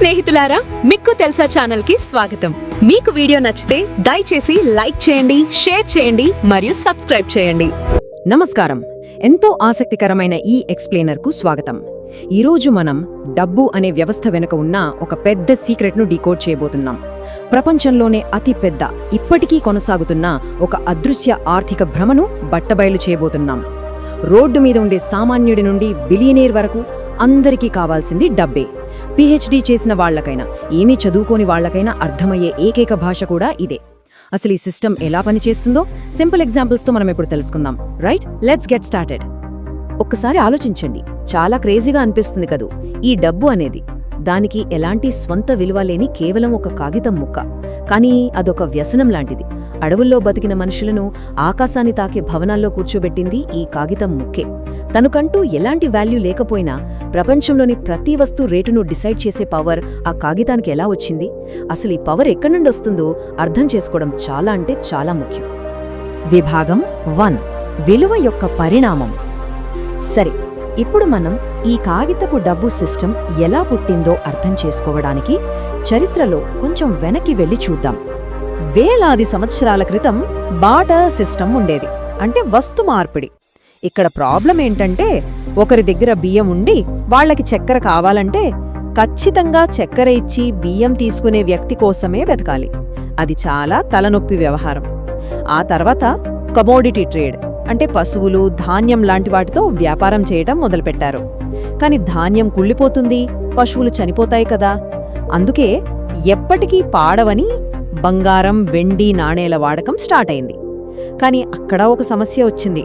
స్నేహితులారా, మీకు తెలుసా ఛానల్ కి స్వాగతం. మీకు వీడియో నచ్చితే దయచేసి లైక్ చేయండి, షేర్ చేయండి మరియు సబ్స్క్రైబ్ చేయండి. నమస్కారం. ఎంతో ఆసక్తికరమైన ఈ ఎక్స్ప్లెయినర్ కు స్వాగతం. ఈరోజు మనం డబ్బు అనే వ్యవస్థ వెనుక ఉన్న ఒక పెద్ద సీక్రెట్ను డీకోడ్ చేయబోతున్నాం. ప్రపంచంలోనే అతి పెద్ద, ఇప్పటికీ కొనసాగుతున్న ఒక అదృశ్య ఆర్థిక భ్రమను బట్టబయలు చేయబోతున్నాం. రోడ్డు మీద ఉండే సామాన్యుడి నుండి బిలియనీర్ వరకు అందరికీ కావాల్సింది డబ్బే. పిహెచ్డీ చేసిన వాళ్లకైనా, ఏమీ చదువుకోని వాళ్లకైనా అర్థమయ్యే ఏకైక భాష కూడా ఇదే. అసలు ఈ సిస్టమ్ ఎలా పనిచేస్తుందో సింపుల్ ఎగ్జాంపుల్స్తో మనం ఇప్పుడు తెలుసుకుందాం. Right, let's get started. ఒక్కసారి ఆలోచించండి, చాలా క్రేజీగా అనిపిస్తుంది కదూ ఈ డబ్బు అనేది. దానికి ఎలాంటి స్వంత విలువ లేని కేవలం ఒక కాగితం ముక్క. కానీ అదొక వ్యసనం లాంటిది. అడవుల్లో బతికిన మనుషులను ఆకాశాన్ని తాకే భవనాల్లో కూర్చోబెట్టింది ఈ కాగితం ముక్కే. తనకంటూ ఎలాంటి వాల్యూ లేకపోయినా ప్రపంచంలోని ప్రతి వస్తు రేటును డిసైడ్ చేసే పవర్ ఆ కాగితానికి ఎలా వచ్చింది? అసలు ఈ పవర్ ఎక్కడి నుండి వస్తుందో అర్థం చేసుకోవడం చాలా అంటే చాలా ముఖ్యం. విభాగం 1: విలువ యొక్క పరిణామం. సరే, ఇప్పుడు మనం ఈ కాగితపు డబ్బు సిస్టమ్ ఎలా పుట్టిందో అర్థం చేసుకోవడానికి చరిత్రలో కొంచెం వెనక్కి వెళ్లి చూద్దాం. వేలాది సంవత్సరాల క్రితం బాటర్ సిస్టమ్ ఉండేది, అంటే వస్తు మార్పిడి. ఇక్కడ ప్రాబ్లం ఏంటంటే, ఒకరి దగ్గర బియ్యం ఉండి వాళ్లకి చక్కెర కావాలంటే ఖచ్చితంగా చక్కెర ఇచ్చి బియ్యం తీసుకునే వ్యక్తి కోసమే వెతకాలి. అది చాలా తలనొప్పి వ్యవహారం. ఆ తర్వాత కమోడిటీ ట్రేడ్, అంటే పశువులు, ధాన్యం లాంటి వాటితో వ్యాపారం చేయటం మొదలుపెట్టారు. కాని ధాన్యం కుళ్ళిపోతుంది, పశువులు చనిపోతాయి కదా. అందుకే ఎప్పటికీ పాడవని బంగారం, వెండి నాణేల వాడకం స్టార్ట్ అయింది. కాని అక్కడ ఒక సమస్య వచ్చింది.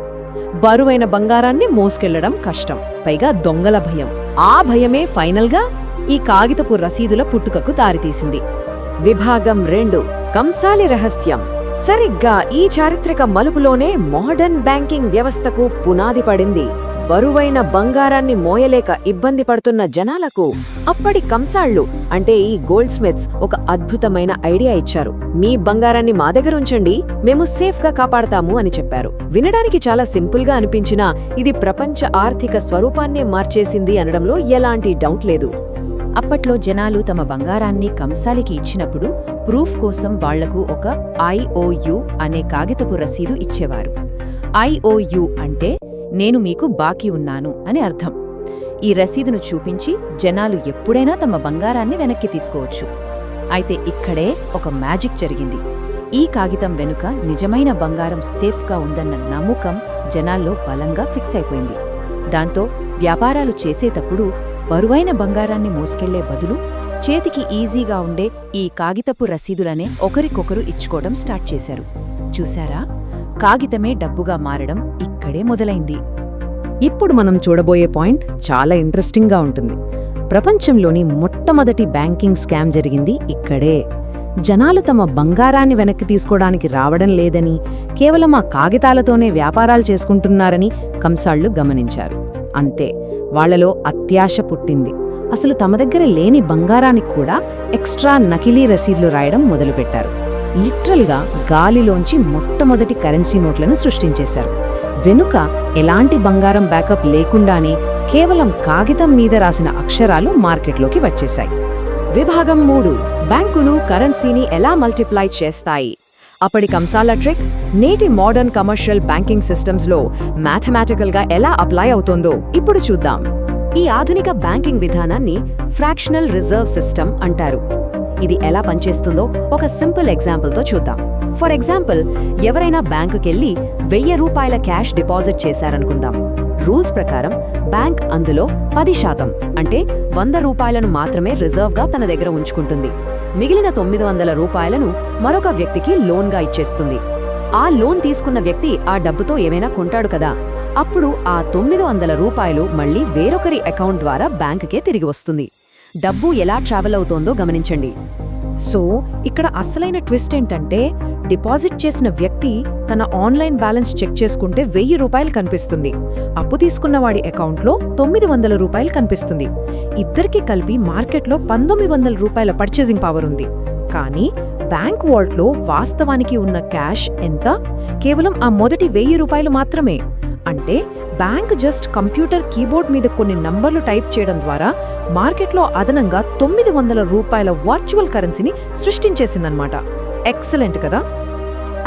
బరువైన బంగారాన్ని మోసుకెళ్లడం కష్టం, పైగా దొంగల భయం. ఆ భయమే ఫైనల్గా ఈ కాగితపు రసీదుల పుట్టుకకు దారితీసింది. విభాగం 2: కంసాలి రహస్యం. సరిగ్గా ఈ చారిత్రక మలుపులోనే మోడర్న్ బ్యాంకింగ్ వ్యవస్థకు పునాది పడింది. బరువైన బంగారాన్ని మోయలేక ఇబ్బంది పడుతున్న జనాలకు అప్పటి కంసాళ్లు, అంటే ఈ గోల్డ్ స్మిత్స్, ఒక అద్భుతమైన ఐడియా ఇచ్చారు. మీ బంగారాన్ని మా దగ్గర ఉంచండి, మేము సేఫ్ గా కాపాడతాము అని చెప్పారు. వినడానికి చాలా సింపుల్ గా అనిపించినా ఇది ప్రపంచ ఆర్థిక స్వరూపాన్నే మార్చేసింది అనడంలో ఎలాంటి డౌట్ లేదు. అప్పట్లో జనాలు తమ బంగారాన్ని కంసాలికి ఇచ్చినప్పుడు ప్రూఫ్ కోసం వాళ్లకు ఒక IOU అనే కాగితపు రసీదు ఇచ్చేవారు. IOU అంటే నేను మీకు బాకీ ఉన్నాను అని అర్థం. ఈ రసీదును చూపించి జనాలు ఎప్పుడైనా తమ బంగారాన్ని వెనక్కి తీసుకోవచ్చు. అయితే ఇక్కడే ఒక మ్యాజిక్ జరిగింది. ఈ కాగితం వెనుక నిజమైన బంగారం సేఫ్గా ఉందన్న నమ్మకం జనాల్లో బలంగా ఫిక్స్ అయిపోయింది. దాంతో వ్యాపారాలు చేసేటప్పుడు బరువైన బంగారాన్ని మోసుకెళ్లే బదులు చేతికి ఈజీగా ఉండే ఈ కాగితపు రసీదులనే ఒకరికొకరు ఇచ్చుకోవడం స్టార్ట్ చేశారు. చూశారా, కాగితమే డబ్బుగా మారడం ఇక్కడే మొదలైంది. ఇప్పుడు మనం చూడబోయే పాయింట్ చాలా ఇంట్రెస్టింగ్గా ఉంటుంది. ప్రపంచంలోని మొట్టమొదటి బ్యాంకింగ్ స్కామ్ జరిగింది ఇక్కడే. జనాలు తమ బంగారాన్ని వెనక్కి తీసుకోవడానికి రావడం లేదని, కేవలం ఆ కాగితాలతోనే వ్యాపారాలు చేసుకుంటున్నారని కంసాళ్లు గమనించారు. అంతే, వాళ్లలో అత్యాశ పుట్టింది. అసలు తమ దగ్గర లేని బంగారానికి కూడా ఎక్స్ట్రా నకిలీ రసీదులు రాయడం మొదలుపెట్టారు. లిటరల్గా గాలిలోంచి మొట్టమొదటి కరెన్సీ నోట్లను సృష్టించేశారు. వెనుక ఎలాంటి బంగారం బ్యాకప్ లేకుండానే కేవలం కాగితం మీద రాసిన అక్షరాలు మార్కెట్లోకి వచ్చేశాయి. విభాగం 3: బ్యాంకులు కరెన్సీని ఎలా మల్టిప్లై చేస్తాయి. అప్పటి కంసాల ట్రిక్ నేటి మోడర్న్ కమర్షియల్ బ్యాంకింగ్ సిస్టమ్స్లో మ్యాథమెటికల్గా ఎలా అప్లై అవుతోందో ఇప్పుడు చూద్దాం. ఈ ఆధునిక బ్యాంకింగ్ విధానాన్ని ఫ్రాక్షనల్ రిజర్వ్ సిస్టమ్ అంటారు. ఇది ఎలా పనిచేస్తుందో ఒక సింపుల్ ఎగ్జాంపుల్తో చూద్దాం. ఫర్ ఎగ్జాంపుల్, ఎవరైనా బ్యాంకుకెళ్లి 1000 రూపాయల క్యాష్ డిపాజిట్ చేశారనుకుందాం. రూల్స్ ప్రకారం బ్యాంక్ అందులో 10%, అంటే 100 రూపాయలను మాత్రమే రిజర్వ్గా తన దగ్గర ఉంచుకుంటుంది. మిగిలిన 900 రూపాయలను మరొక వ్యక్తికి లోన్గా ఇచ్చేస్తుంది. ఆ లోన్ తీసుకున్న వ్యక్తి ఆ డబ్బుతో ఏమైనా కొంటాడు కదా. అప్పుడు ఆ 900 రూపాయలు మళ్లీ వేరొకరి అకౌంట్ ద్వారా బ్యాంకుకే తిరిగి వస్తుంది. డబ్బు ఎలా ట్రావెల్ అవుతోందో గమనించండి. సో ఇక్కడ అసలైన ట్విస్ట్ ఏంటంటే, డిపాజిట్ చేసిన వ్యక్తి తన ఆన్లైన్ బ్యాలెన్స్ చెక్ చేసుకుంటే 1000 రూపాయలు కనిపిస్తుంది. అప్పు తీసుకున్నవాడి అకౌంట్లో 900 రూపాయలు కనిపిస్తుంది. ఇద్దరికీ కలిపి మార్కెట్లో 1900 రూపాయల పర్చేసింగ్ పవర్ ఉంది. కానీ బ్యాంక్ వాల్ట్లో వాస్తవానికి ఉన్న క్యాష్ ఎంత? కేవలం ఆ మొదటి 1000 రూపాయలు మాత్రమే. అంటే బ్యాంక్ జస్ట్ కంప్యూటర్ కీబోర్డ్ మీద కొన్ని నంబర్లు టైప్ చేయడం ద్వారా మార్కెట్లో అదనంగా 900 రూపాయల వర్చువల్ కరెన్సీని సృష్టించేసిందన్నమాట. ఎక్సలెంట్ కదా!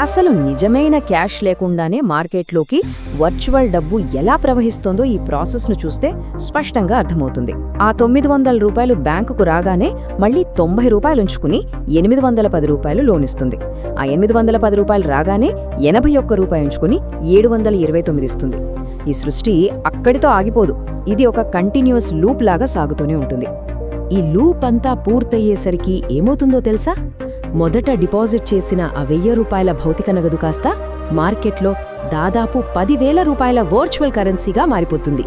అసలు నిజమైన క్యాష్ లేకుండానే మార్కెట్లోకి వర్చువల్ డబ్బు ఎలా ప్రవహిస్తోందో ఈ ప్రాసెస్ను చూస్తే స్పష్టంగా అర్థమవుతుంది. ఆ 900 రూపాయలు బ్యాంకుకు రాగానే మళ్ళీ 90 రూపాయలు ఉంచుకుని 810 రూపాయలు లోన్ ఇస్తుంది. ఆ 810 రూపాయలు రాగానే 81 రూపాయలు ఉంచుకుని 729 ఇస్తుంది. ఈ సృష్టి అక్కడితో ఆగిపోదు. ఇది ఒక కంటిన్యూస్ లూప్ లాగా సాగుతూనే ఉంటుంది. ఈ లూప్ అంతా పూర్తయ్యేసరికి ఏమవుతుందో తెలుసా? మొదట డిపాజిట్ చేసిన ఆ 1000 రూపాయల భౌతిక నగదు కాస్త మార్కెట్లో దాదాపు 10,000 రూపాయల వర్చువల్ కరెన్సీగా మారిపోతుంది.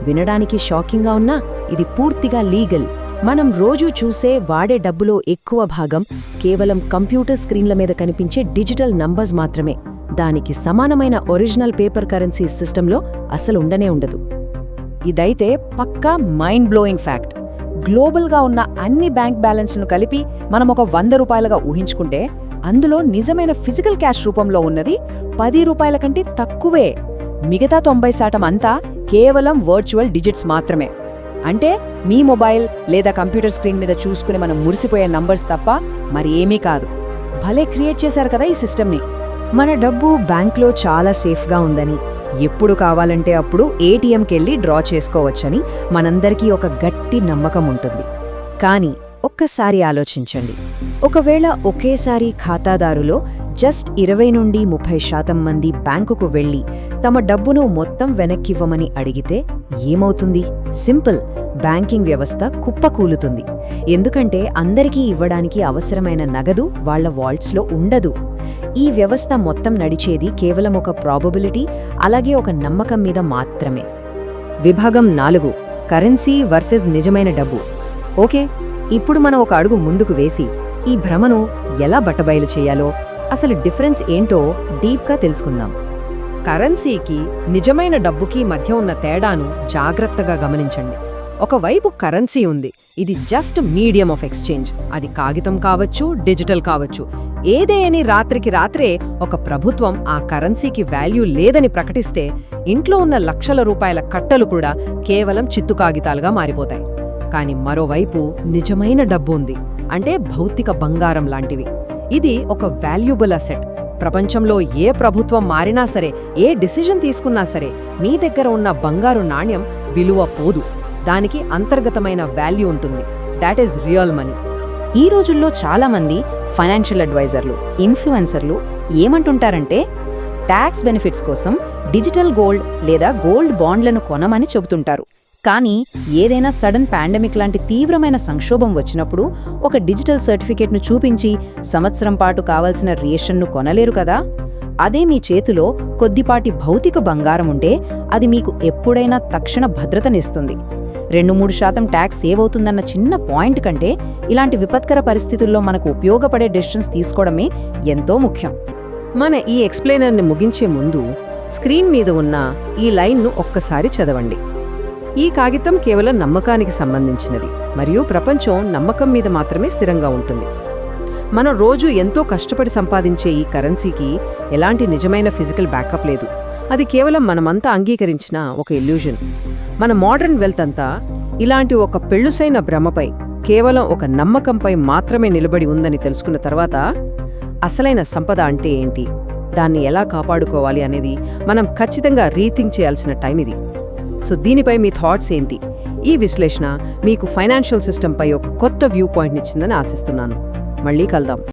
వినడానికి షాకింగ్గా ఉన్నా ఇది పూర్తిగా లీగల్. మనం రోజూ చూసే వాడే డబ్బులో ఎక్కువ భాగం కేవలం కంప్యూటర్ స్క్రీన్ల మీద కనిపించే డిజిటల్ నంబర్స్ మాత్రమే. దానికి సమానమైన ఒరిజినల్ పేపర్ కరెన్సీ సిస్టంలో అసలు ఉండనే ఉండదు. ఇదైతే పక్కా మైండ్ బ్లోయింగ్ ఫ్యాక్ట్. గ్లోబల్గా ఉన్న అన్ని బ్యాంక్ బ్యాలెన్స్ను కలిపి మనం ఒక 100 రూపాయలుగా ఊహించుకుంటే అందులో నిజమైన ఫిజికల్ క్యాష్ రూపంలో ఉన్నది 10 రూపాయల కంటే తక్కువే. మిగతా 90% అంతా కేవలం వర్చువల్ డిజిట్స్ మాత్రమే. అంటే మీ మొబైల్ లేదా కంప్యూటర్ స్క్రీన్ మీద చూసుకుని మనం మురిసిపోయే నంబర్స్ తప్ప మరి ఏమీ కాదు. భలే క్రియేట్ చేశారు కదా ఈ సిస్టమ్ని. మన డబ్బు బ్యాంక్లో చాలా సేఫ్గా ఉందని, ఎప్పుడు కావాలంటే అప్పుడు ఏటీఎంకెళ్ళి డ్రా చేసుకోవచ్చని మనందరికీ ఒక గట్టి నమ్మకం ఉంటుంది. కానీ ఒక్కసారి ఆలోచించండి, ఒకవేళ ఒకేసారి ఖాతాదారులో జస్ట్ 20 నుండి 30% మంది బ్యాంకుకు వెళ్లి తమ డబ్బును మొత్తం వెనక్కివ్వమని అడిగితే ఏమవుతుంది? సింపుల్, బ్యాంకింగ్ వ్యవస్థ కుప్పకూలుతుంది. ఎందుకంటే అందరికీ ఇవ్వడానికి అవసరమైన నగదు వాళ్ల వాల్ట్స్లో ఉండదు. ఈ వ్యవస్థ మొత్తం నడిచేది కేవలం ఒక ప్రాబబిలిటీ, అలాగే ఒక నమ్మకం మీద మాత్రమే. విభాగం 4, కరెన్సీ వర్సెస్ నిజమైన డబ్బు. ఓకే, ఇప్పుడు మనం ఒక అడుగు ముందుకు వేసి ఈ భ్రమను ఎలా బట్టబయలు చేయాలో, అసలు డిఫరెన్స్ ఏంటో డీప్గా తెలుసుకుందాం. కరెన్సీకి నిజమైన డబ్బుకి మధ్య ఉన్న తేడాను జాగ్రత్తగా గమనించండి. ఒకవైపు కరెన్సీ ఉంది, ఇది జస్ట్ మీడియం ఆఫ్ ఎక్స్చేంజ్. అది కాగితం కావచ్చు, డిజిటల్ కావచ్చు, ఏదేని రాత్రికి రాత్రే ఒక ప్రభుత్వం ఆ కరెన్సీకి వాల్యూ లేదని ప్రకటిస్తే ఇంట్లో ఉన్న లక్షల రూపాయల కట్టలు కూడా కేవలం చిత్తు కాగితాలుగా మారిపోతాయి. కాని మరోవైపు నిజమైన డబ్బు ఉంది, అంటే భౌతిక బంగారం లాంటివి. ఇది ఒక వాల్యుబుల్ అసెట్. ప్రపంచంలో ఏ ప్రభుత్వం మారినా సరే, ఏ డిసిజన్ తీసుకున్నా సరే, మీ దగ్గర ఉన్న బంగారు నాణ్యం విలువ పోదు. దానికి అంతర్గతమైన వాల్యూ ఉంటుంది. That is real money. ఈ రోజుల్లో చాలామంది ఫైనాన్షియల్ అడ్వైజర్లు, ఇన్ఫ్లుయెన్సర్లు ఏమంటుంటారంటే ట్యాక్స్ బెనిఫిట్స్ కోసం డిజిటల్ గోల్డ్ లేదా గోల్డ్ బాండ్లను కొనమని చెబుతుంటారు. కానీ ఏదైనా సడన్ పాండమిక్ లాంటి తీవ్రమైన సంక్షోభం వచ్చినప్పుడు ఒక డిజిటల్ సర్టిఫికేట్ను చూపించి సంవత్సరం పాటు కావాల్సిన రేషన్ను కొనలేరు కదా. అదే మీ చేతిలో కొద్దిపాటి భౌతిక బంగారం ఉంటే అది మీకు ఎప్పుడైనా తక్షణ భద్రతనిస్తుంది. 2-3% ట్యాక్స్ సేవ్ అవుతుందన్న చిన్న పాయింట్ కంటే ఇలాంటి విపత్కర పరిస్థితుల్లో మనకు ఉపయోగపడే డెసిషన్స్ తీసుకోవడమే ఎంతో ముఖ్యం. మన ఈ ఎక్స్ప్లెయినర్ని ముగించే ముందు స్క్రీన్ మీద ఉన్న ఈ లైన్ను ఒక్కసారి చదవండి. ఈ కాగితం కేవలం నమ్మకానికి సంబంధించినది, మరియు ప్రపంచం నమ్మకం మీద మాత్రమే స్థిరంగా ఉంటుంది. మనం రోజు ఎంతో కష్టపడి సంపాదించే ఈ కరెన్సీకి ఎలాంటి నిజమైన ఫిజికల్ బ్యాకప్ లేదు. అది కేవలం మనమంతా అంగీకరించిన ఒక ఇల్యూజన్. మన మోడర్న్ వెల్త్ అంతా ఇలాంటి ఒక పెళ్ళుసైన భ్రమపై, కేవలం ఒక నమ్మకంపై మాత్రమే నిలబడి ఉందని తెలుసుకున్న తర్వాత అసలైన సంపద అంటే ఏంటి, దాన్ని ఎలా కాపాడుకోవాలి అనేది మనం ఖచ్చితంగా రీథింక్ చేయాల్సిన టైం ఇది. సో దీనిపై మీ థాట్స్ ఏంటి? ఈ విశ్లేషణ మీకు ఫైనాన్షియల్ సిస్టంపై ఒక కొత్త వ్యూ పాయింట్నిచ్చిందని ఆశిస్తున్నాను. మళ్ళీ కలుద్దాం.